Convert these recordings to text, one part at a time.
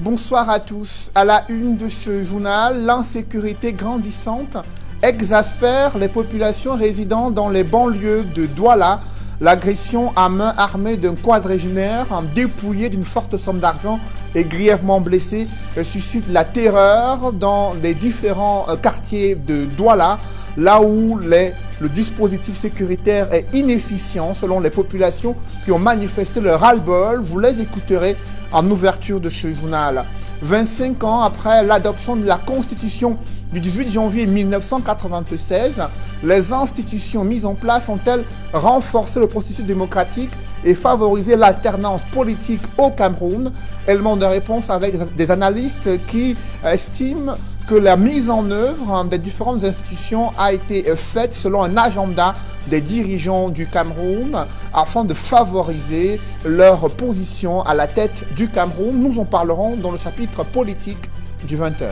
Bonsoir à tous. À la une de ce journal, l'insécurité grandissante exaspère les populations résidant dans les banlieues de Douala. L'agression à main armée d'un quadragénaire dépouillé d'une forte somme d'argent et grièvement blessé suscite la terreur dans les différents quartiers de Douala, là où le dispositif sécuritaire est inefficient selon les populations qui ont manifesté leur ras-le-bol. Vous les écouterez en ouverture de ce journal. 25 ans après l'adoption de la Constitution du 18 janvier 1996, les institutions mises en place ont-elles renforcé le processus démocratique et favorisé l'alternance politique au Cameroun? Élément de réponse avec des analystes qui estiment que la mise en œuvre des différentes institutions a été faite selon un agenda des dirigeants du Cameroun afin de favoriser leur position à la tête du Cameroun. Nous en parlerons dans le chapitre politique du 20h.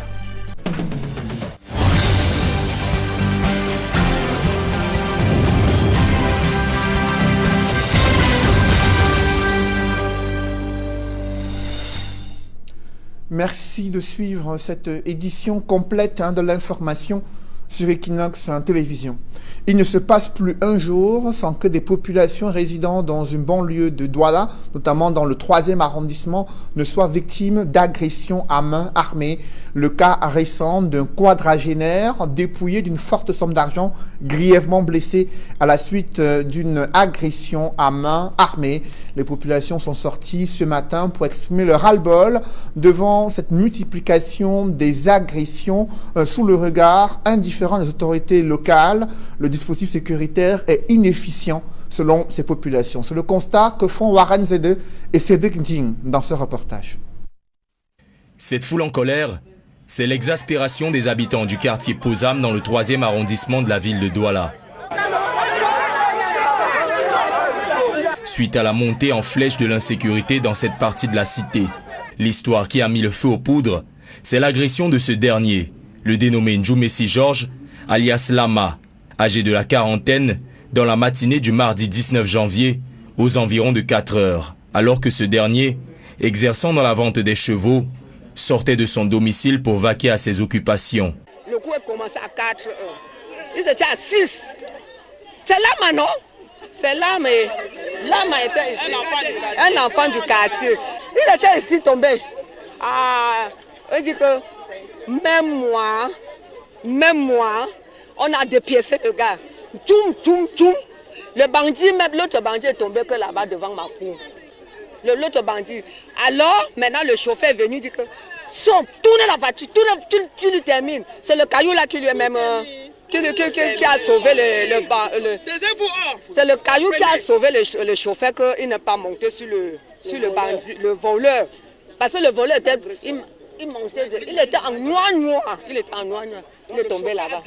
Merci de suivre cette édition complète de l'information sur Equinox Télévision. Il ne se passe plus un jour sans que des populations résidant dans une banlieue de Douala, notamment dans le 3e arrondissement, ne soient victimes d'agressions à main armée. Le cas récent d'un quadragénaire dépouillé d'une forte somme d'argent, grièvement blessé à la suite d'une agression à main armée. Les populations sont sorties ce matin pour exprimer leur ras-le-bol devant cette multiplication des agressions sous le regard indifférent des autorités locales. Le dispositif sécuritaire est inefficient selon ces populations. C'est le constat que font Warren Zede et Cédric Ndjing dans ce reportage. Cette foule en colère, c'est l'exaspération des habitants du quartier Pozam dans le 3e arrondissement de la ville de Douala. Suite à la montée en flèche de l'insécurité dans cette partie de la cité, l'histoire qui a mis le feu aux poudres, c'est l'agression de ce dernier, le dénommé Njoumessi Georges, alias Lama, âgé de la quarantaine, dans la matinée du mardi 19 janvier, aux environs de 4 heures, alors que ce dernier, exerçant dans la vente des chevaux, sortait de son domicile pour vaquer à ses occupations. Le coup a commencé à 4 heures. Ils étaient à 6. C'est Lama, non? C'est Lama. Lama était ici. Un enfant du quartier. Il était ici tombé. Il dit que même moi, on a dépiécé le gars. Toum. Le bandit, même l'autre bandit est tombé que là-bas devant ma cour. L'autre bandit. Alors, maintenant, le chauffeur est venu dire que tournez la voiture, tu le termines. C'est le caillou là qui lui est même... qui a sauvé c'est le caillou qui a sauvé le chauffeur qu'il n'est pas monté sur le bandit, le voleur. Parce que le voleur était... Il était en noir. Il est tombé là-bas.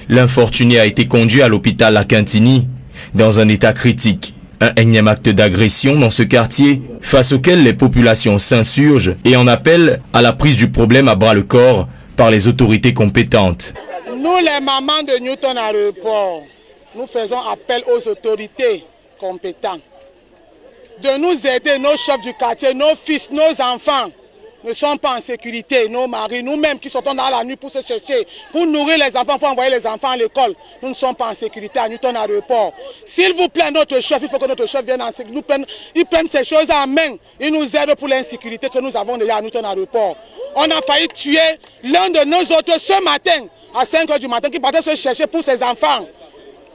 L'infortuné a été conduit à l'hôpital La Quintini dans un état critique. Un énième acte d'agression dans ce quartier face auquel les populations s'insurgent et en appellent à la prise du problème à bras le corps par les autorités compétentes. Nous, les mamans de Newton Aéroport, nous faisons appel aux autorités compétentes de nous aider, nos chefs du quartier, nos fils, nos enfants ne sont pas en sécurité, nos maris, nous-mêmes qui sortons dans la nuit pour se chercher, pour nourrir les enfants, pour envoyer les enfants à l'école, nous ne sommes pas en sécurité à Newton Aéroport. S'il vous plaît, notre chef, il faut que notre chef vienne en sécurité, il prenne ces choses en main, il nous aide pour l'insécurité que nous avons déjà à Newton Aéroport. On a failli tuer l'un de nos autres ce matin, à 5 h du matin, qui partait se chercher pour ses enfants.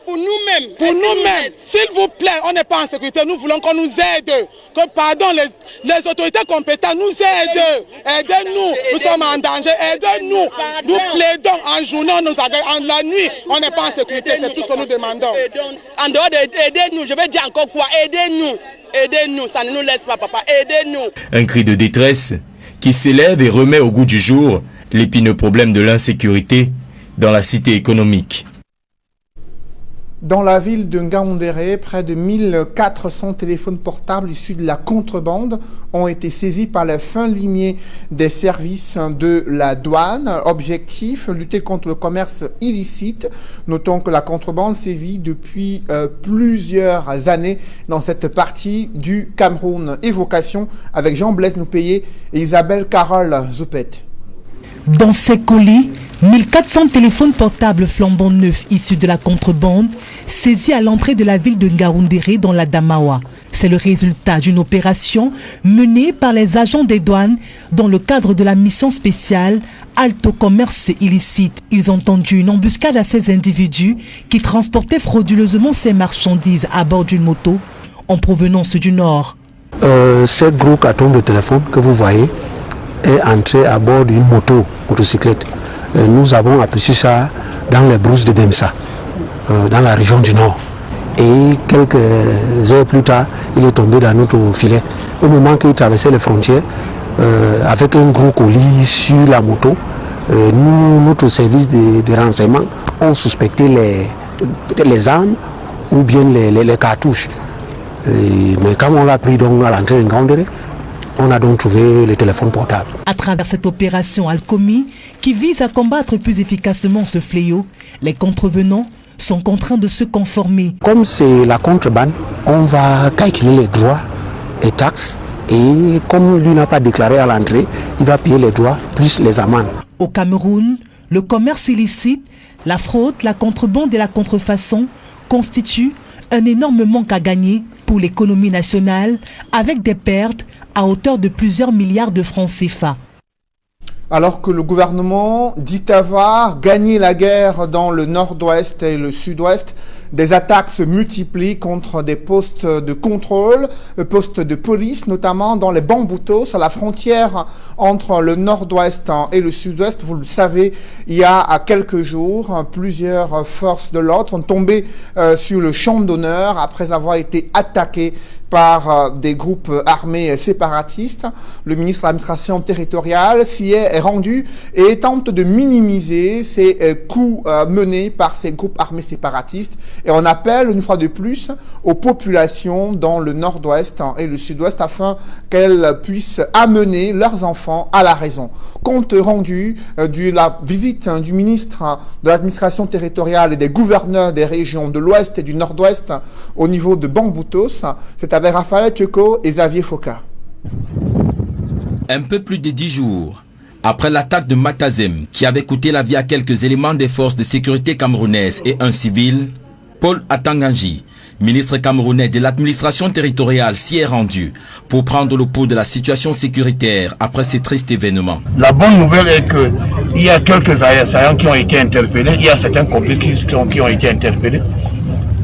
Pour nous-mêmes. Pour nous-mêmes. S'il vous plaît, on n'est pas en sécurité. Nous voulons qu'on nous aide. Que, pardon, les autorités compétentes nous aident. Aidez-nous. Nous sommes en danger. Aidez-nous. Nous plaidons en journée, en la nuit. On n'est pas en sécurité. C'est tout ce que nous demandons. En dehors aidez-nous, je vais dire encore quoi? Aidez-nous. Aidez-nous. Ça ne nous laisse pas, papa. Aidez-nous. Un cri de détresse qui s'élève et remet au goût du jour l'épineux problème de l'insécurité dans la cité économique. Dans la ville de Ngaoundéré, près de 1400 téléphones portables issus de la contrebande ont été saisis par les fins limiers des services de la douane. Objectif, lutter contre le commerce illicite. Notons que la contrebande sévit depuis plusieurs années dans cette partie du Cameroun. Évocation avec Jean-Blaise Noupayé et Isabelle Carole Zoupet. Dans ces colis, 1400 téléphones portables flambant neufs issus de la contrebande saisis à l'entrée de la ville de Ngaoundéré dans la Damawa. C'est le résultat d'une opération menée par les agents des douanes dans le cadre de la mission spéciale Halte au commerce illicite. Ils ont tendu une embuscade à ces individus qui transportaient frauduleusement ces marchandises à bord d'une moto en provenance du nord. Ces gros cartons de téléphone que vous voyez est entré à bord d'une motocyclette. Nous avons aperçu ça dans les brousses de Demsa, dans la région du Nord. Et quelques heures plus tard, il est tombé dans notre filet. Au moment qu'il traversait les frontières, avec un gros colis sur la moto, notre service de renseignement ont suspecté les armes ou bien les cartouches. Mais quand on l'a pris donc à l'entrée de Ngaoundéré, on a donc trouvé le téléphone portable. À travers cette opération Alcomi, qui vise à combattre plus efficacement ce fléau, les contrevenants sont contraints de se conformer. Comme c'est la contrebande, on va calculer les droits et taxes. Et comme lui n'a pas déclaré à l'entrée, il va payer les droits plus les amendes. Au Cameroun, le commerce illicite, la fraude, la contrebande et la contrefaçon constituent un énorme manque à gagner pour l'économie nationale, avec des pertes à hauteur de plusieurs milliards de francs CFA. Alors que le gouvernement dit avoir gagné la guerre dans le nord-ouest et le sud-ouest, des attaques se multiplient contre des postes de contrôle, postes de police, notamment dans les Bamboutos, à la frontière entre le nord-ouest et le sud-ouest. Vous le savez, il y a quelques jours, plusieurs forces de l'ordre ont tombé sur le champ d'honneur après avoir été attaquées par des groupes armés séparatistes. Le ministre de l'administration territoriale s'y est rendu et tente de minimiser ces coups menés par ces groupes armés séparatistes. Et on appelle une fois de plus aux populations dans le nord-ouest et le sud-ouest afin qu'elles puissent amener leurs enfants à la raison. Compte rendu de la visite du ministre de l'administration territoriale et des gouverneurs des régions de l'ouest et du nord-ouest au niveau de Bamboutos, c'est avec Raphaël Tcheko et Xavier Foka. Un peu plus de 10 jours après l'attaque de Matazem qui avait coûté la vie à quelques éléments des forces de sécurité camerounaises et un civil, Paul Atanganji, ministre camerounais de l'administration territoriale, s'y est rendu pour prendre le pouls de la situation sécuritaire après ces tristes événements. La bonne nouvelle est qu'il y a quelques assaillants qui ont été interpellés, il y a certains complices qui ont été interpellés.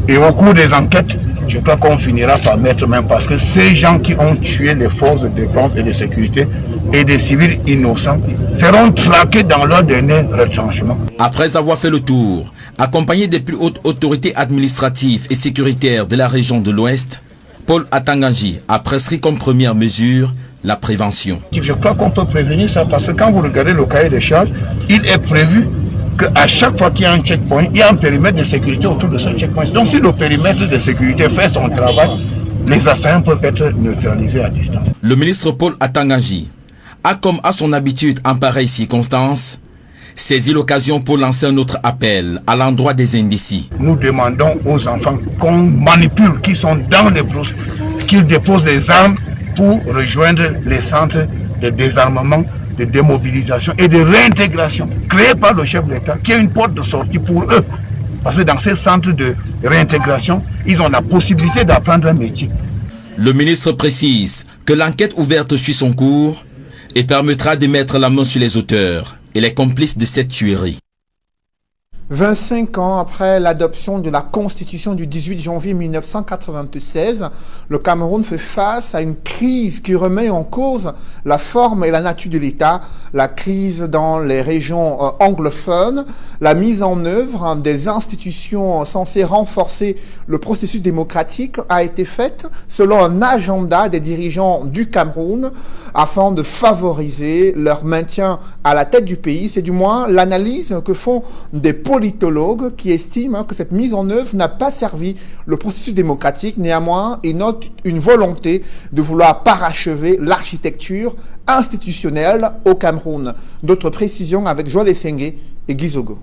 Et au cours des enquêtes, je crois qu'on finira par mettre main parce que ces gens qui ont tué les forces de défense et de sécurité et des civils innocents seront traqués dans leur dernier retranchement. Après avoir fait le tour, accompagné des plus hautes autorités administratives et sécuritaires de la région de l'Ouest, Paul Atanganji a prescrit comme première mesure la prévention. Je crois qu'on peut prévenir ça parce que quand vous regardez le cahier des charges, il est prévu qu'à chaque fois qu'il y a un checkpoint, il y a un périmètre de sécurité autour de ce checkpoint. Donc si le périmètre de sécurité fait son travail, les assaillants peuvent être neutralisés à distance. Le ministre Paul Atanganji a, comme à son habitude en pareille circonstance, saisi l'occasion pour lancer un autre appel à l'endroit des indécis. Nous demandons aux enfants qu'on manipule, qui sont dans les brousses, qu'ils déposent les armes pour rejoindre les centres de désarmement, de démobilisation et de réintégration créés par le chef de l'État, qui est une porte de sortie pour eux. Parce que dans ces centres de réintégration, ils ont la possibilité d'apprendre un métier. Le ministre précise que l'enquête ouverte suit son cours et permettra de mettre la main sur les auteurs et les complices de cette tuerie. 25 ans après l'adoption de la Constitution du 18 janvier 1996, le Cameroun fait face à une crise qui remet en cause la forme et la nature de l'État, la crise dans les régions anglophones, la mise en œuvre des institutions censées renforcer le processus démocratique a été faite selon un agenda des dirigeants du Cameroun afin de favoriser leur maintien à la tête du pays. C'est du moins l'analyse que font des politiques politologue qui estime que cette mise en œuvre n'a pas servi le processus démocratique. Néanmoins, il note une volonté de vouloir parachever l'architecture institutionnelle au Cameroun. D'autres précisions avec Joël Essengue et Gizogo.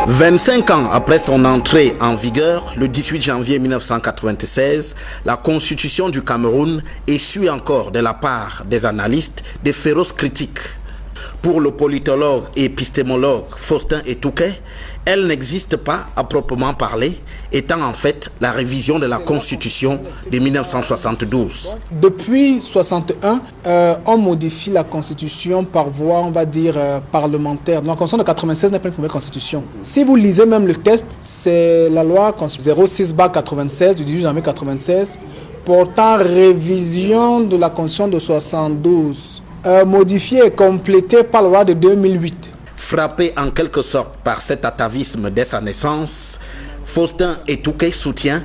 25 ans après son entrée en vigueur, le 18 janvier 1996, la Constitution du Cameroun essuie encore de la part des analystes des féroces critiques. Pour le politologue et épistémologue Faustin Etouké, elle n'existe pas à proprement parler, étant en fait la révision de la Constitution de 1972. Depuis 1961, on modifie la Constitution par voie, on va dire, parlementaire. La Constitution de 1996 n'est pas une nouvelle Constitution. Si vous lisez même le texte, c'est la loi 06/96 du 18 janvier 1996 portant révision de la Constitution de 1972, modifiée et complétée par la loi de 2008. Frappé en quelque sorte par cet atavisme dès sa naissance, Faustin Etouké soutient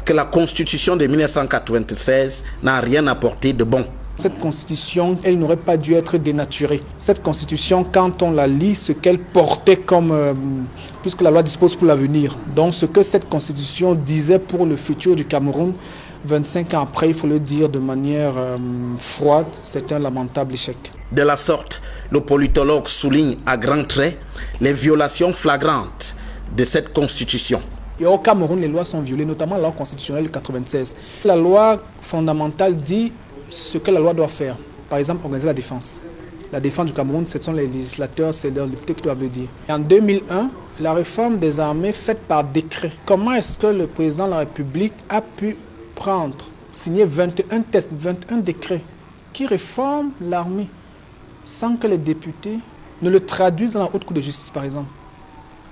que la Constitution de 1996 n'a rien apporté de bon. Cette Constitution, elle n'aurait pas dû être dénaturée. Cette Constitution, quand on la lit, ce qu'elle portait comme, puisque la loi dispose pour l'avenir, donc ce que cette Constitution disait pour le futur du Cameroun, 25 ans après, il faut le dire de manière froide, c'est un lamentable échec. De la sorte, le politologue souligne à grands traits les violations flagrantes de cette Constitution. Et au Cameroun, les lois sont violées, notamment la loi constitutionnelle de 1996. La loi fondamentale dit ce que la loi doit faire. Par exemple, organiser la défense. La défense du Cameroun, ce sont les législateurs, c'est les députés qui doivent le dire. Et en 2001, la réforme des armées faite par décret. Comment est-ce que le président de la République a pu signer 21 tests, 21 décrets qui réforment l'armée sans que les députés ne le traduisent dans la haute cour de justice, par exemple?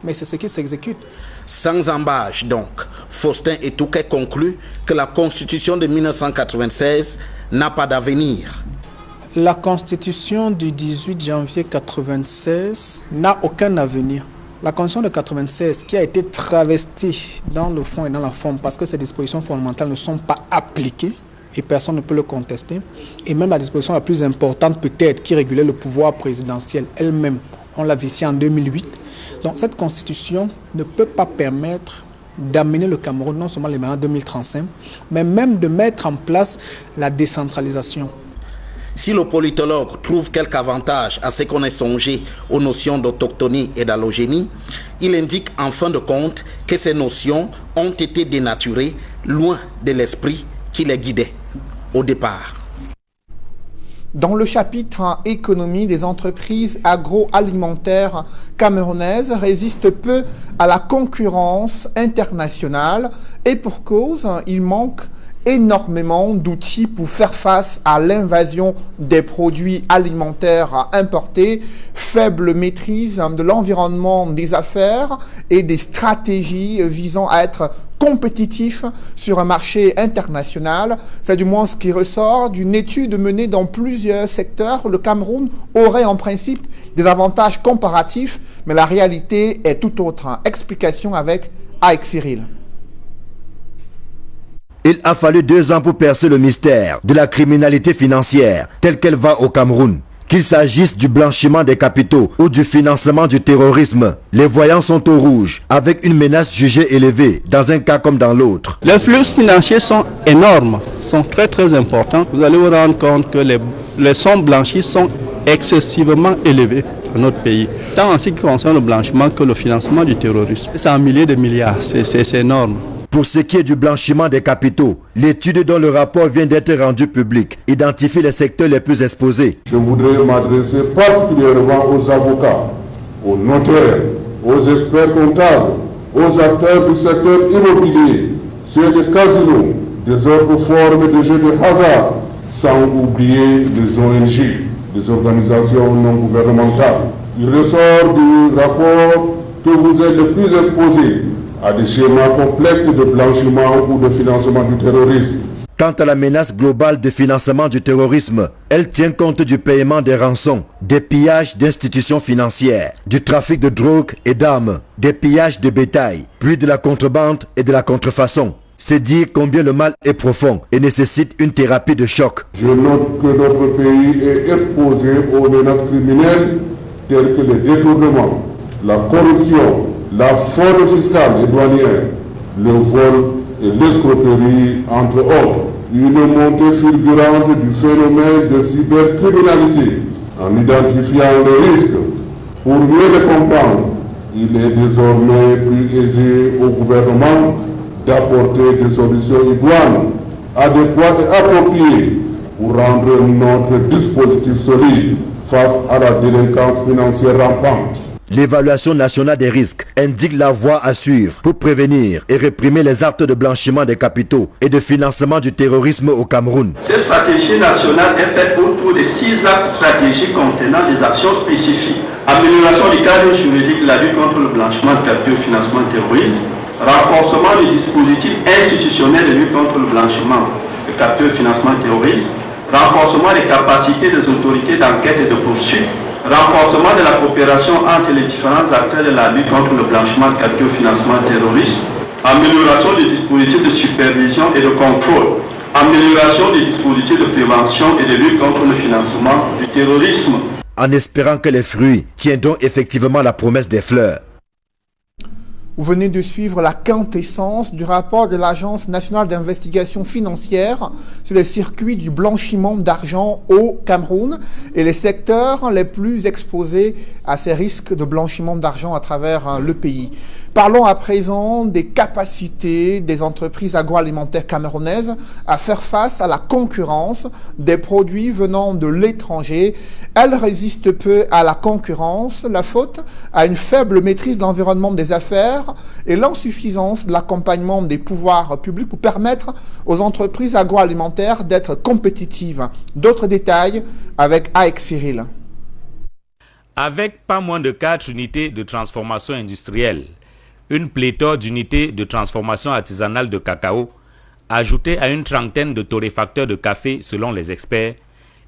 Mais c'est ce qui s'exécute. Sans embâche donc, Faustin Etouké conclut que la Constitution de 1996 n'a pas d'avenir. La Constitution du 18 janvier 1996 n'a aucun avenir. La Constitution de 1996 qui a été travestie dans le fond et dans la forme parce que ces dispositions fondamentales ne sont pas appliquées et personne ne peut le contester. Et même la disposition la plus importante peut-être qui régulait le pouvoir présidentiel elle-même, on l'a viciée en 2008. Donc cette Constitution ne peut pas permettre d'amener le Cameroun non seulement les en 2035, mais même de mettre en place la décentralisation. Si le politologue trouve quelque avantage à ce qu'on ait songé aux notions d'autochtonie et d'allogénie, il indique en fin de compte que ces notions ont été dénaturées loin de l'esprit qui les guidait au départ. Dans le chapitre économie, des entreprises agroalimentaires camerounaises résistent peu à la concurrence internationale et pour cause, il manque énormément d'outils pour faire face à l'invasion des produits alimentaires importés, faible maîtrise de l'environnement des affaires et des stratégies visant à être compétitifs sur un marché international. C'est du moins ce qui ressort d'une étude menée dans plusieurs secteurs. Le Cameroun aurait en principe des avantages comparatifs, mais la réalité est tout autre. Explication avec Aïk Cyril. Il a fallu 2 ans pour percer le mystère de la criminalité financière telle qu'elle va au Cameroun. Qu'il s'agisse du blanchiment des capitaux ou du financement du terrorisme, les voyants sont au rouge, avec une menace jugée élevée dans un cas comme dans l'autre. Les flux financiers sont énormes, sont très importants. Vous allez vous rendre compte que les sommes blanchies sont excessivement élevées dans notre pays, tant en ce qui concerne le blanchiment que le financement du terrorisme. C'est en milliers de milliards, c'est énorme. Pour ce qui est du blanchiment des capitaux, l'étude dont le rapport vient d'être rendu public identifie les secteurs les plus exposés. Je voudrais m'adresser particulièrement aux avocats, aux notaires, aux experts comptables, aux acteurs du secteur immobilier, ceux des casinos, des autres formes de jeux de hasard, sans oublier les ONG, des organisations non gouvernementales. Il ressort du rapport que vous êtes le plus exposés à des schémas complexes de blanchiment ou de financement du terrorisme. Quant à la menace globale de financement du terrorisme, elle tient compte du paiement des rançons, des pillages d'institutions financières, du trafic de drogue et d'armes, des pillages de bétail, puis de la contrebande et de la contrefaçon. C'est dire combien le mal est profond et nécessite une thérapie de choc. Je note que notre pays est exposé aux menaces criminelles telles que le détournement, la corruption, la fraude fiscale et douanière, le vol et l'escroquerie, entre autres. Une montée fulgurante du phénomène de cybercriminalité. En identifiant les risques, pour mieux les comprendre, il est désormais plus aisé au gouvernement d'apporter des solutions idoines, adéquates et appropriées pour rendre notre dispositif solide face à la délinquance financière rampante. L'évaluation nationale des risques indique la voie à suivre pour prévenir et réprimer les actes de blanchiment des capitaux et de financement du terrorisme au Cameroun. Cette stratégie nationale est faite autour de 6 axes stratégiques contenant des actions spécifiques. Amélioration du cadre juridique de la lutte contre le blanchiment de capitaux et le financement du terrorisme, renforcement du dispositif institutionnel de lutte contre le blanchiment de capitaux et le financement du terrorisme, renforcement des capacités des autorités d'enquête et de poursuite, renforcement de la coopération entre les différents acteurs de la lutte contre le blanchiment de capitaux et financement terroriste, amélioration des dispositifs de supervision et de contrôle, amélioration des dispositifs de prévention et de lutte contre le financement du terrorisme. En espérant que les fruits tiendront effectivement la promesse des fleurs. Vous venez de suivre la quintessence du rapport de l'Agence nationale d'investigation financière sur les circuits du blanchiment d'argent au Cameroun et les secteurs les plus exposés à ces risques de blanchiment d'argent à travers le pays. Parlons à présent des capacités des entreprises agroalimentaires camerounaises à faire face à la concurrence des produits venant de l'étranger. Elles résistent peu à la concurrence, la faute à une faible maîtrise de l'environnement des affaires et l'insuffisance de l'accompagnement des pouvoirs publics pour permettre aux entreprises agroalimentaires d'être compétitives. D'autres détails avec Aek Cyril. Avec pas moins de 4 unités de transformation industrielle, une pléthore d'unités de transformation artisanale de cacao, ajoutée à une trentaine de torréfacteurs de café selon les experts,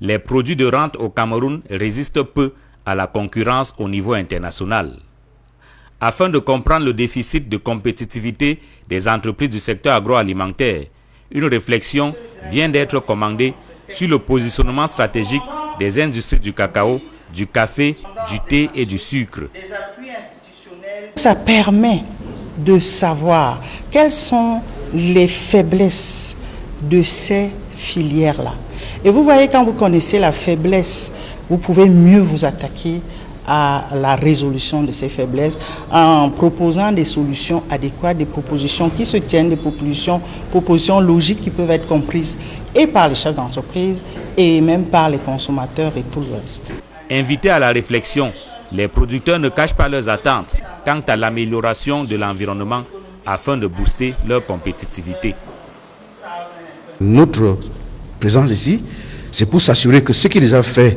les produits de rente au Cameroun résistent peu à la concurrence au niveau international. Afin de comprendre le déficit de compétitivité des entreprises du secteur agroalimentaire, une réflexion vient d'être commandée sur le positionnement stratégique des industries du cacao, du café, du thé et du sucre. Ça permet de savoir quelles sont les faiblesses de ces filières-là. Et vous voyez, quand vous connaissez la faiblesse, vous pouvez mieux vous attaquer à la résolution de ces faiblesses en proposant des solutions adéquates, des propositions qui se tiennent, des propositions logiques qui peuvent être comprises et par les chefs d'entreprise et même par les consommateurs et tout le reste. Invités à la réflexion, les producteurs ne cachent pas leurs attentes quant à l'amélioration de l'environnement afin de booster leur compétitivité. Notre présence ici, c'est pour s'assurer que ce qui est déjà fait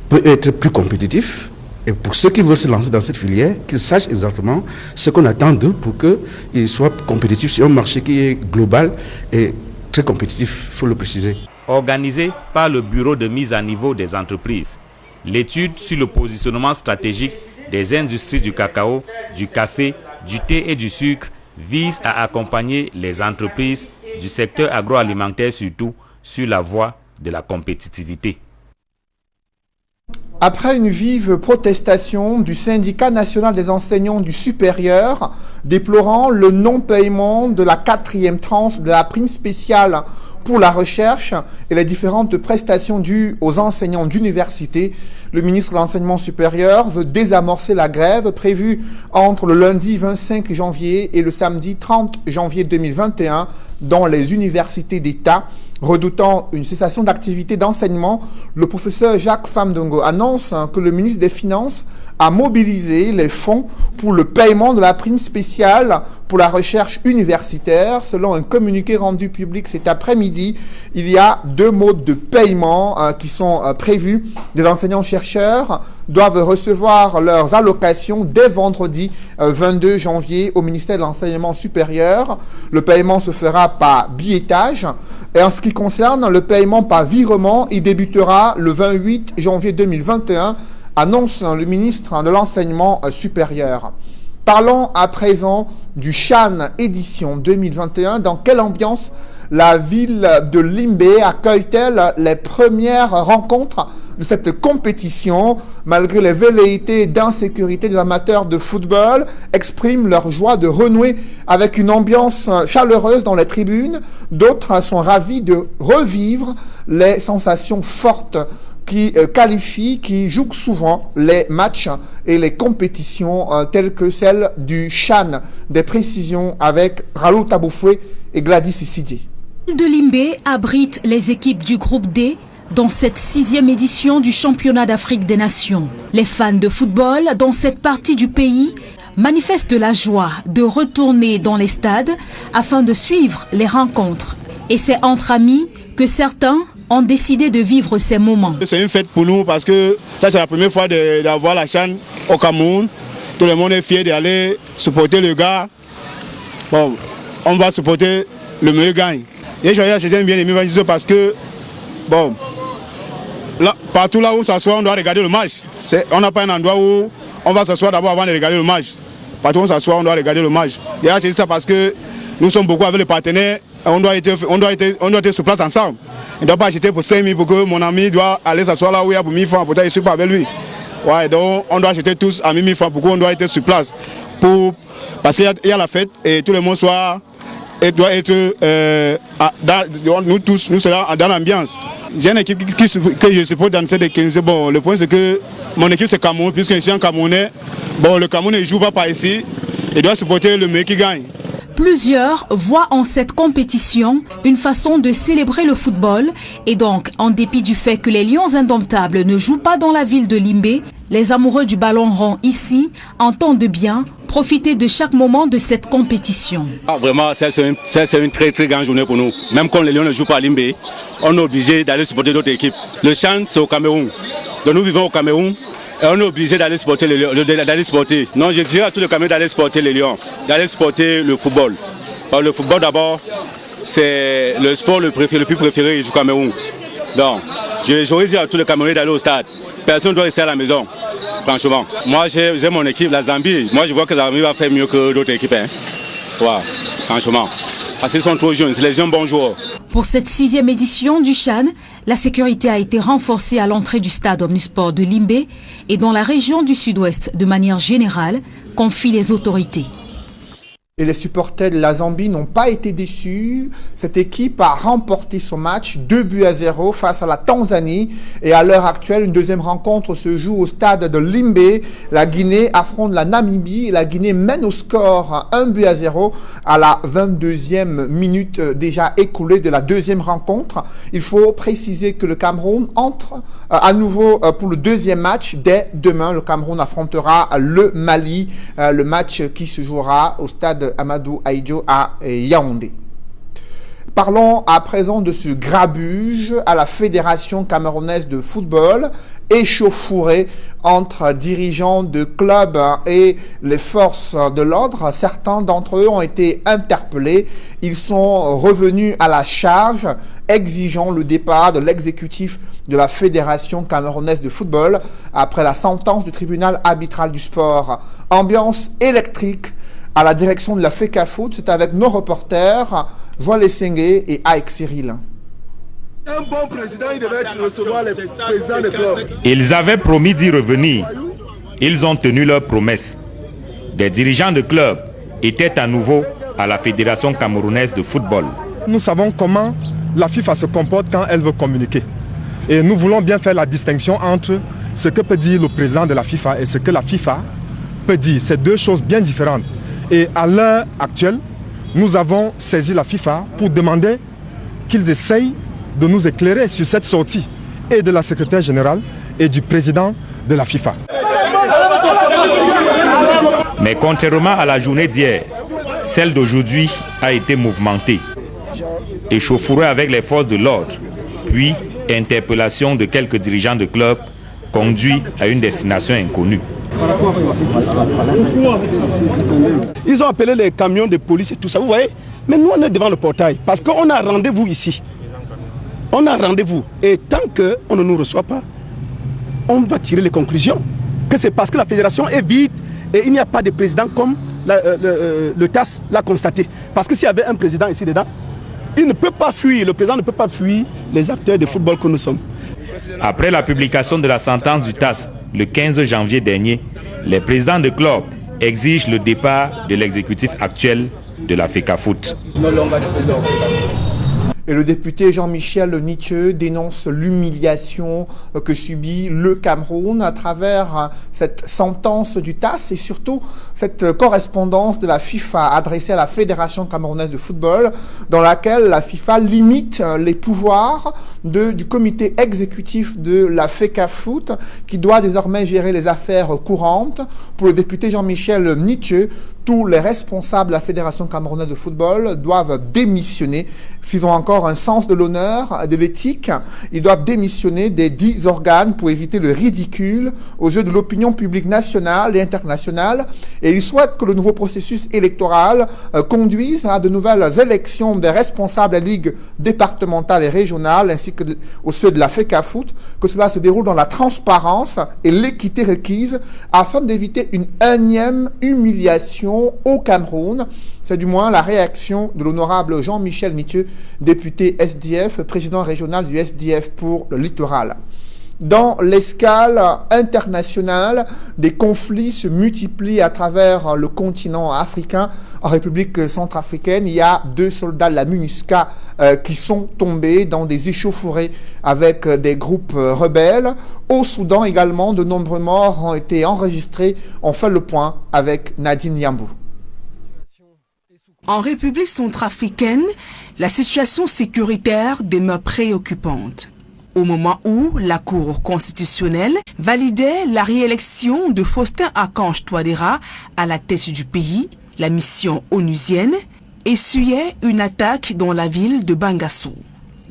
peut être plus compétitif. Et pour ceux qui veulent se lancer dans cette filière, qu'ils sachent exactement ce qu'on attend d'eux pour qu'ils soient compétitifs sur un marché qui est global et très compétitif, il faut le préciser. Organisé par le Bureau de mise à niveau des entreprises, l'étude sur le positionnement stratégique des industries du cacao, du café, du thé et du sucre vise à accompagner les entreprises du secteur agroalimentaire surtout sur la voie de la compétitivité. Après une vive protestation du syndicat national des enseignants du supérieur, déplorant le non-paiement de la 4e tranche de la prime spéciale pour la recherche et les différentes prestations dues aux enseignants d'université, le ministre de l'Enseignement supérieur veut désamorcer la grève prévue entre le lundi 25 janvier et le samedi 30 janvier 2021 dans les universités d'État. Redoutant une cessation d'activité d'enseignement, le professeur Jacques Famdongo annonce que le ministre des Finances a mobilisé les fonds pour le paiement de la prime spéciale pour la recherche universitaire. Selon un communiqué rendu public cet après-midi, il y a 2 modes de paiement qui sont prévus. Les enseignants-chercheurs doivent recevoir leurs allocations dès vendredi 22 janvier au ministère de l'Enseignement supérieur. Le paiement se fera par billettage. Et en ce qui concerne le paiement par virement, il débutera le 28 janvier 2021, annonce le ministre de l'Enseignement supérieur. Parlons à présent du CHAN édition 2021. Dans quelle ambiance la ville de Limbé accueille-t-elle les premières rencontres de cette compétition? Malgré les velléités d'insécurité des amateurs de football, expriment leur joie de renouer avec une ambiance chaleureuse dans les tribunes. D'autres sont ravis de revivre les sensations fortes qui qualifient, qui jouent souvent les matchs et les compétitions telles que celle du CHAN. Des précisions avec Ralou Taboufoué et Gladys Sidje. De Limbé abrite les équipes du groupe D dans cette 6e édition du championnat d'Afrique des Nations. Les fans de football dans cette partie du pays manifestent la joie de retourner dans les stades afin de suivre les rencontres. Et c'est entre amis que certains ont décidé de vivre ces moments. C'est une fête pour nous parce que ça c'est la première fois d'avoir la CHAN au Cameroun. Tout le monde est fier d'aller supporter le gars. Bon, on va supporter le meilleur gagne. Et j'ai bien aimé parce que, bon, là, partout là où on s'assoit, on doit regarder le match. On n'a pas un endroit où on va s'asseoir d'abord avant de regarder le match. Partout où on s'assoit, on doit regarder le match. Et j'ai dit ça parce que nous sommes beaucoup avec les partenaires. On doit être sur place ensemble. Il ne doit pas acheter pour 5 000 pour que mon ami doit aller s'asseoir là où il y a pour 1 000 francs. Peut-être je ne suis pas avec lui. Ouais, donc on doit acheter tous à 1 000 francs pour qu'on doit être sur place. Parce qu'il y a la fête et tout le monde doit être nous tous, nous serons dans l'ambiance. J'ai une équipe que je supporte dans cette équipe. Bon, le point c'est que mon équipe c'est Cameroun, puisque je suis un Camerounais. Bon, le Cameroun ne joue pas par ici. Il doit supporter le meilleur qui gagne. Plusieurs voient en cette compétition une façon de célébrer le football et donc, en dépit du fait que les Lions indomptables ne jouent pas dans la ville de Limbé, les amoureux du ballon rond ici entendent bien profiter de chaque moment de cette compétition. Vraiment, c'est une très très grande journée pour nous. Même quand les Lions ne jouent pas à Limbé, on est obligé d'aller supporter d'autres équipes. Le CHAN, c'est au Cameroun. Donc nous vivons au Cameroun. Et on est obligé d'aller supporter les Lions, Non, je dirais à tout le Cameroun d'aller supporter les Lions, d'aller supporter le football. Alors, le football d'abord, c'est le sport le plus préféré du Cameroun. Donc, j'aurais dit à tout le Cameroun d'aller au stade. Personne ne doit rester à la maison, franchement. Moi, j'ai mon équipe, la Zambie. Moi, je vois que la Zambie va faire mieux que d'autres équipes. Hein. Voilà, franchement. Parce qu'ils sont trop jeunes, c'est les jeunes bons joueurs. Pour cette 6e édition du CHAN, la sécurité a été renforcée à l'entrée du stade Omnisport de Limbé et dans la région du Sud-Ouest de manière générale, confient les autorités. Et les supporters de la Zambie n'ont pas été déçus. Cette équipe a remporté son match 2-0 face à la Tanzanie. Et à l'heure actuelle, une deuxième rencontre se joue au stade de Limbé. La Guinée affronte la Namibie et la Guinée mène au score 1-0 à la 22e minute déjà écoulée de la deuxième rencontre. Il faut préciser que le Cameroun entre à nouveau pour le deuxième match. Dès demain, le Cameroun affrontera le Mali. Le match qui se jouera au stade Amadou Ahidjo à Yaoundé. Parlons à présent de ce grabuge à la Fédération camerounaise de football, échauffourée entre dirigeants de clubs et les forces de l'ordre. Certains d'entre eux ont été interpellés. Ils sont revenus à la charge, exigeant le départ de l'exécutif de la Fédération camerounaise de football après la sentence du tribunal arbitral du sport. Ambiance électrique à la direction de la FECAFoot, c'est avec nos reporters, Joël Essengue et Aïk Cyril. Un bon président, il devait recevoir les présidents des clubs. Ils avaient promis d'y revenir. Ils ont tenu leur promesse. Des dirigeants de clubs étaient à nouveau à la Fédération camerounaise de football. Nous savons comment la FIFA se comporte quand elle veut communiquer. Et nous voulons bien faire la distinction entre ce que peut dire le président de la FIFA et ce que la FIFA peut dire. C'est deux choses bien différentes. Et à l'heure actuelle, nous avons saisi la FIFA pour demander qu'ils essayent de nous éclairer sur cette sortie et de la secrétaire générale et du président de la FIFA. Mais contrairement à la journée d'hier, celle d'aujourd'hui a été mouvementée. Échauffourée avec les forces de l'ordre, puis interpellation de quelques dirigeants de clubs conduit à une destination inconnue. Ils ont appelé les camions de police et tout ça, vous voyez. Mais nous, on est devant le portail parce qu'on a rendez-vous ici. On a rendez-vous. Et tant qu'on ne nous reçoit pas, on va tirer les conclusions. Que c'est parce que la fédération est vide Et il n'y a pas de président comme le TAS l'a constaté. Parce que s'il y avait un président ici dedans, il ne peut pas fuir, le président ne peut pas fuir les acteurs de football que nous sommes. Après la publication de la sentence du TAS le 15 janvier dernier, les présidents de club exigent le départ de l'exécutif actuel de la FECAFOOT. Et le député Jean-Michel Nithieu dénonce l'humiliation que subit le Cameroun à travers cette sentence du TAS et surtout cette correspondance de la FIFA adressée à la Fédération camerounaise de football dans laquelle la FIFA limite les pouvoirs du comité exécutif de la FECAFOOT qui doit désormais gérer les affaires courantes. Pour le député Jean-Michel Nithieu, tous les responsables de la Fédération camerounaise de football doivent démissionner. S'ils ont encore un sens de l'honneur, de l'éthique, ils doivent démissionner des 10 organes pour éviter le ridicule aux yeux de l'opinion publique nationale et internationale. Et ils souhaitent que le nouveau processus électoral conduise à de nouvelles élections des responsables des ligues départementales et régionales ainsi que aux ceux de la FECAFOOT, que cela se déroule dans la transparence et l'équité requise afin d'éviter une énième humiliation au Cameroun. C'est du moins la réaction de l'honorable Jean-Michel Nithieu, député SDF, président régional du SDF pour le littoral. Dans l'escale internationale, des conflits se multiplient à travers le continent africain. En République centrafricaine, il y a 2 soldats de la MINUSCA qui sont tombés dans des échauffourées avec des groupes rebelles. Au Soudan également, de nombreux morts ont été enregistrés. On fait le point avec Nadine Yambou. En République centrafricaine, la situation sécuritaire demeure préoccupante. Au moment où la Cour constitutionnelle validait la réélection de Faustin Archange Touadéra à la tête du pays, la mission onusienne essuyait une attaque dans la ville de Bangassou.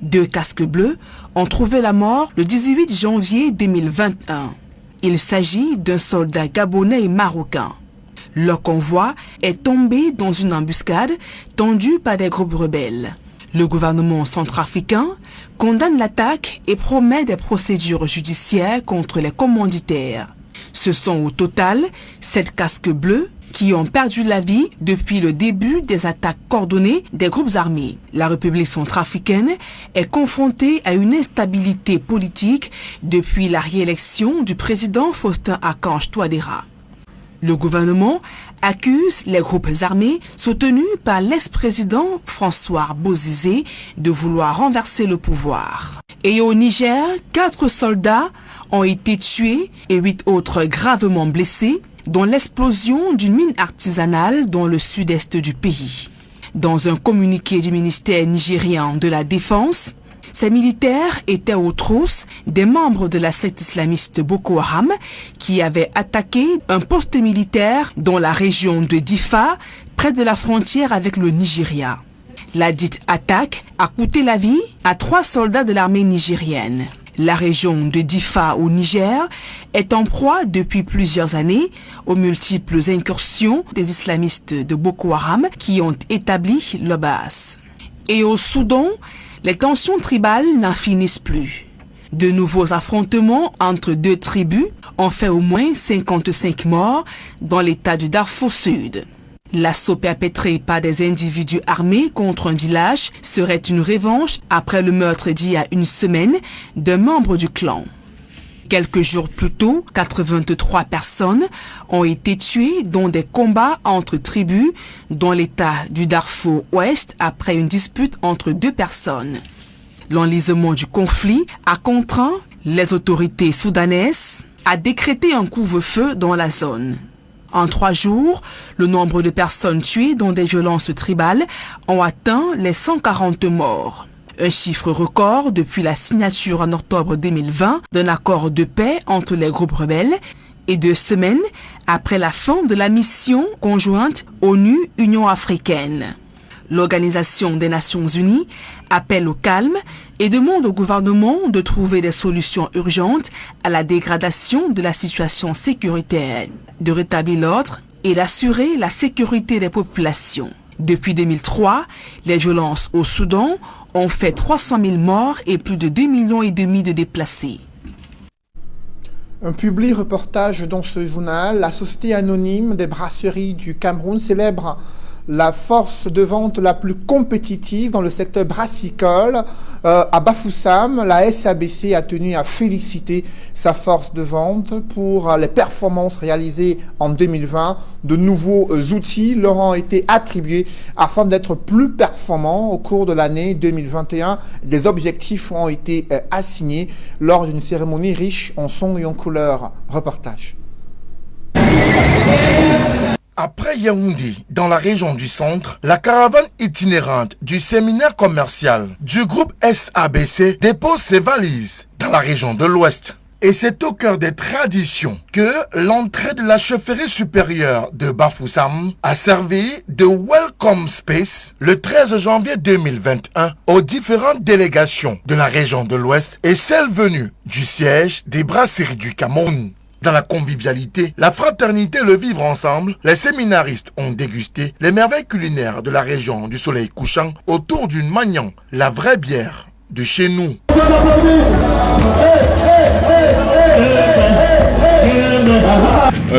2 casques bleus ont trouvé la mort le 18 janvier 2021. Il s'agit d'un soldat gabonais et marocain. Leur convoi est tombé dans une embuscade tendue par des groupes rebelles. Le gouvernement centrafricain condamne l'attaque et promet des procédures judiciaires contre les commanditaires. Ce sont au total 7 casques bleus qui ont perdu la vie depuis le début des attaques coordonnées des groupes armés. La République centrafricaine est confrontée à une instabilité politique depuis la réélection du président Faustin Archange Touadéra. Le gouvernement accuse les groupes armés soutenus par l'ex-président François Bozizé de vouloir renverser le pouvoir. Et au Niger, 4 soldats ont été tués et 8 autres gravement blessés dans l'explosion d'une mine artisanale dans le sud-est du pays. Dans un communiqué du ministère nigérien de la Défense, ces militaires étaient aux trousses des membres de la secte islamiste Boko Haram qui avaient attaqué un poste militaire dans la région de Difa, près de la frontière avec le Nigeria. La dite attaque a coûté la vie à 3 soldats de l'armée nigérienne. La région de Difa au Niger est en proie depuis plusieurs années aux multiples incursions des islamistes de Boko Haram qui ont établi leur base. Et au Soudan, les tensions tribales n'en finissent plus. De nouveaux affrontements entre 2 tribus ont fait au moins 55 morts dans l'état du Darfour Sud. L'assaut perpétré par des individus armés contre un village serait une revanche après le meurtre d'il y a une semaine d'un membre du clan. Quelques jours plus tôt, 83 personnes ont été tuées dans des combats entre tribus dans l'état du Darfour Ouest après une dispute entre 2 personnes. L'enlisement du conflit a contraint les autorités soudanaises à décréter un couvre-feu dans la zone. En 3 jours, le nombre de personnes tuées dans des violences tribales ont atteint les 140 morts. Un chiffre record depuis la signature en octobre 2020 d'un accord de paix entre les groupes rebelles et 2 semaines après la fin de la mission conjointe ONU-Union africaine. L'Organisation des Nations Unies appelle au calme et demande au gouvernement de trouver des solutions urgentes à la dégradation de la situation sécuritaire, de rétablir l'ordre et d'assurer la sécurité des populations. Depuis 2003, les violences au Soudan ont fait 300 000 morts et plus de 2,5 millions de déplacés. Un public reportage dans ce journal. La société anonyme des brasseries du Cameroun célèbre la force de vente la plus compétitive dans le secteur brassicole. À Bafoussam, la SABC a tenu à féliciter sa force de vente pour les performances réalisées en 2020. De nouveaux outils leur ont été attribués afin d'être plus performants au cours de l'année 2021. Des objectifs ont été assignés lors d'une cérémonie riche en sons et en couleurs. Reportage. Après Yaoundé, dans la région du centre, la caravane itinérante du séminaire commercial du groupe SABC dépose ses valises dans la région de l'Ouest. Et c'est au cœur des traditions que l'entrée de la chefferie supérieure de Bafoussam a servi de welcome space le 13 janvier 2021 aux différentes délégations de la région de l'Ouest et celles venues du siège des brasseries du Cameroun. Dans la convivialité, la fraternité et le vivre ensemble, les séminaristes ont dégusté les merveilles culinaires de la région du soleil couchant autour d'une Magnan, la vraie bière de chez nous.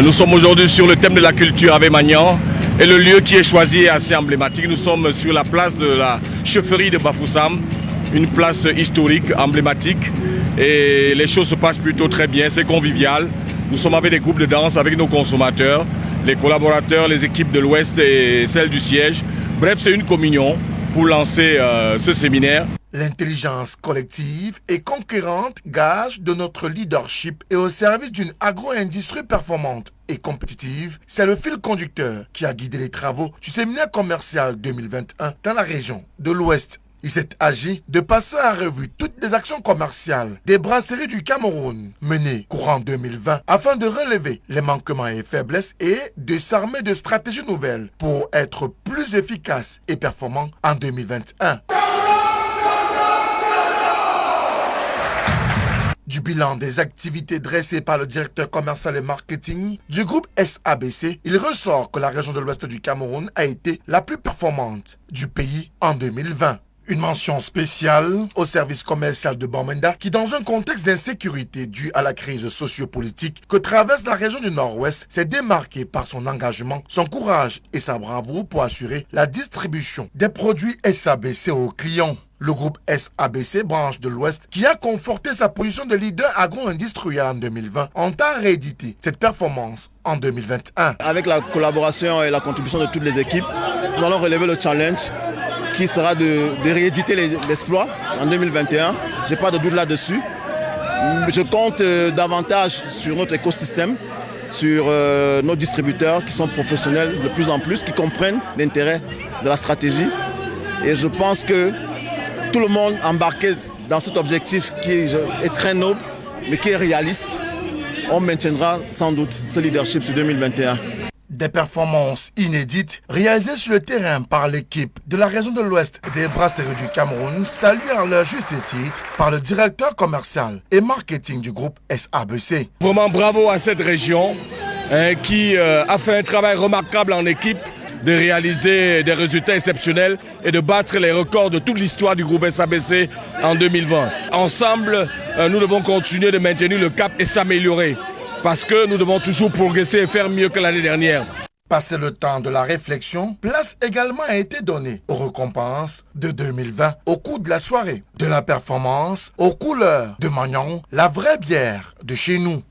Nous sommes aujourd'hui sur le thème de la culture avec Magnan et le lieu qui est choisi est assez emblématique. Nous sommes sur la place de la chefferie de Bafoussam, une place historique, emblématique, et les choses se passent plutôt très bien, c'est convivial. Nous sommes avec des groupes de danse, avec nos consommateurs, les collaborateurs, les équipes de l'Ouest et celles du siège. Bref, c'est une communion pour lancer ce séminaire. L'intelligence collective et conquérante, gage de notre leadership et au service d'une agro-industrie performante et compétitive, c'est le fil conducteur qui a guidé les travaux du séminaire commercial 2021 dans la région de l'Ouest. Il s'est agi de passer à revue toutes les actions commerciales des brasseries du Cameroun menées courant 2020 afin de relever les manquements et faiblesses et de s'armer de stratégies nouvelles pour être plus efficaces et performants en 2021. Du bilan des activités dressées par le directeur commercial et marketing du groupe SABC, il ressort que la région de l'Ouest du Cameroun a été la plus performante du pays en 2020. Une mention spéciale au service commercial de Bamenda qui, dans un contexte d'insécurité dû à la crise sociopolitique que traverse la région du Nord-Ouest, s'est démarqué par son engagement, son courage et sa bravoure pour assurer la distribution des produits SABC aux clients. Le groupe SABC, branche de l'Ouest, qui a conforté sa position de leader agro-industriel en 2020, entend rééditer cette performance en 2021. Avec la collaboration et la contribution de toutes les équipes, nous allons relever le challenge qui sera de rééditer l'exploit en 2021. Je n'ai pas de doute là-dessus. Je compte davantage sur notre écosystème, sur nos distributeurs qui sont professionnels de plus en plus, qui comprennent l'intérêt de la stratégie. Et je pense que tout le monde embarqué dans cet objectif qui est très noble, mais qui est réaliste, on maintiendra sans doute ce leadership sur 2021. Des performances inédites réalisées sur le terrain par l'équipe de la région de l'Ouest des brasseries du Cameroun, saluées à leur juste titre par le directeur commercial et marketing du groupe SABC. Vraiment bravo à cette région qui a fait un travail remarquable en équipe, de réaliser des résultats exceptionnels et de battre les records de toute l'histoire du groupe SABC en 2020. Ensemble, nous devons continuer de maintenir le cap et s'améliorer parce que nous devons toujours progresser et faire mieux que l'année dernière. Passé le temps de la réflexion, place également a été donnée aux récompenses de 2020 au cours de la soirée, de la performance aux couleurs de Magnan, la vraie bière de chez nous.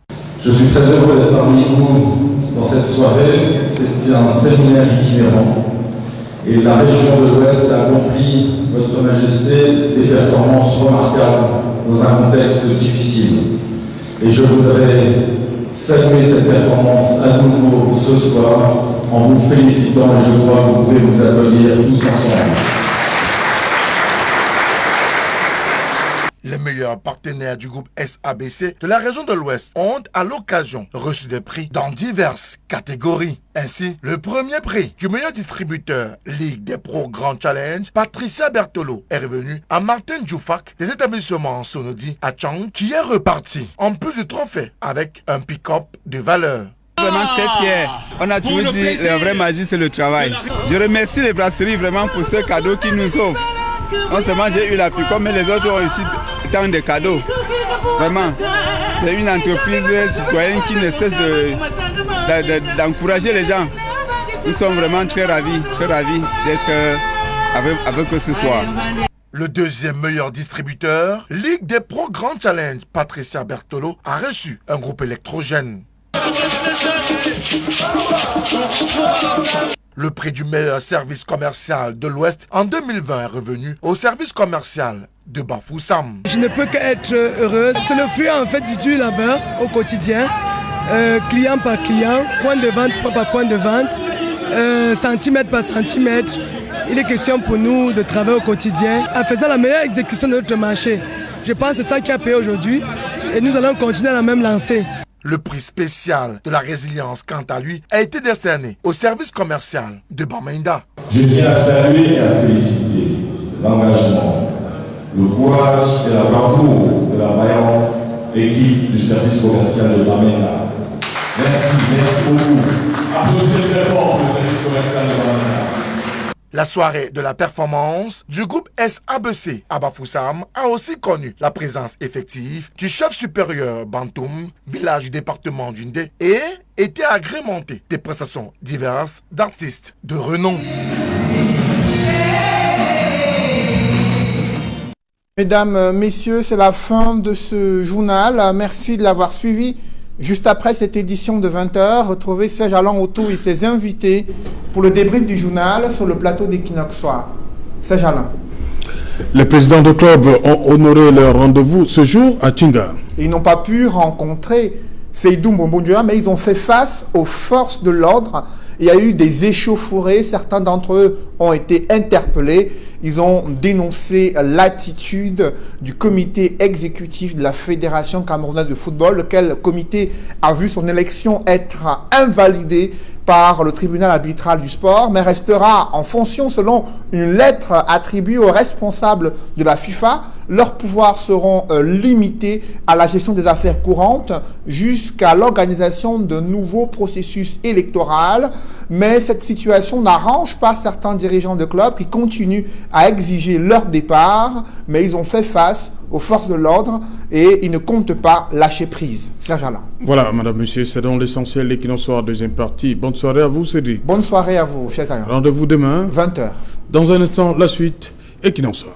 Je suis très heureux d'être parmi vous dans cette soirée. C'est un séminaire itinérant et la région de l'Ouest a accompli, Votre Majesté, des performances remarquables dans un contexte difficile. Et je voudrais saluer cette performance à nouveau ce soir en vous félicitant et je crois que vous pouvez vous applaudir tous ensemble. Les meilleurs partenaires du groupe SABC de la région de l'Ouest ont à l'occasion reçu des prix dans diverses catégories. Ainsi, le premier prix du meilleur distributeur Ligue des Pros Grand Challenge, Patricia Bertolo, est revenu à Martin Djoufak des établissements Sonodi à Chang, qui est reparti en plus du trophée avec un pick-up de valeur. Vraiment très fier. On a toujours dit la vraie magie c'est le travail. Je remercie les brasseries vraiment pour ce cadeau qu'ils nous offrent. Non seulement j'ai eu la pick-up, mais les autres ont aussi tant de cadeaux. Vraiment, C'est une entreprise citoyenne qui ne cesse d'encourager les gens. Nous sommes vraiment très ravis d'être avec eux ce soir. Le deuxième meilleur distributeur, Ligue des Pro Grand Challenge, Patricia Bertolo, a reçu un groupe électrogène. Le prix du meilleur service commercial de l'Ouest en 2020 est revenu au service commercial de Bafoussam. Je ne peux qu'être heureuse. C'est le fruit en fait du labeur au quotidien, client par client, point de vente par point de vente, centimètre par centimètre. Il est question pour nous de travailler au quotidien en faisant la meilleure exécution de notre marché. Je pense que c'est ça qui a payé aujourd'hui et nous allons continuer à la même lancée. Le prix spécial de la résilience, quant à lui, a été décerné au service commercial de Bamenda. Je tiens à saluer et à féliciter l'engagement, le courage et la bravoure de la vaillante équipe du service commercial de Bamenda. Merci beaucoup. Applaudissez très fort le service commercial de Bamenda. La soirée de la performance du groupe SABC à Bafoussam a aussi connu la présence effective du chef supérieur Bantoum, village du département d'Undé, et était agrémenté des prestations diverses d'artistes de renom. Mesdames, messieurs, c'est la fin de ce journal. Merci de l'avoir suivi. Juste après cette édition de 20h, retrouvez Serge Alain Otto et ses invités pour le débrief du journal sur le plateau d'Equinox Soir. Serge Alain. Les présidents de club ont honoré leur rendez-vous ce jour à Tinga. Ils n'ont pas pu rencontrer Seydou Mbonbondjoua, mais ils ont fait face aux forces de l'ordre. Il y a eu des échauffourées, certains d'entre eux ont été interpellés. Ils ont dénoncé l'attitude du comité exécutif de la Fédération camerounaise de football, lequel comité a vu son élection être invalidée par le tribunal arbitral du sport, mais restera en fonction selon une lettre attribuée aux responsables de la FIFA. Leurs pouvoirs seront limités à la gestion des affaires courantes jusqu'à l'organisation de nouveaux processus électoraux. Mais cette situation n'arrange pas certains dirigeants de clubs qui continuent à exiger leur départ, mais ils ont fait face aux forces de l'ordre et ils ne comptent pas lâcher prise. Serge Alain. Voilà, madame, monsieur, c'est dans l'essentiel l'Equinox Soir, deuxième partie. Bonne soirée à vous, Cédric. Bonne soirée à vous, cher Alain. Rendez-vous demain. 20h. Dans un instant, la suite, Equinox Soir.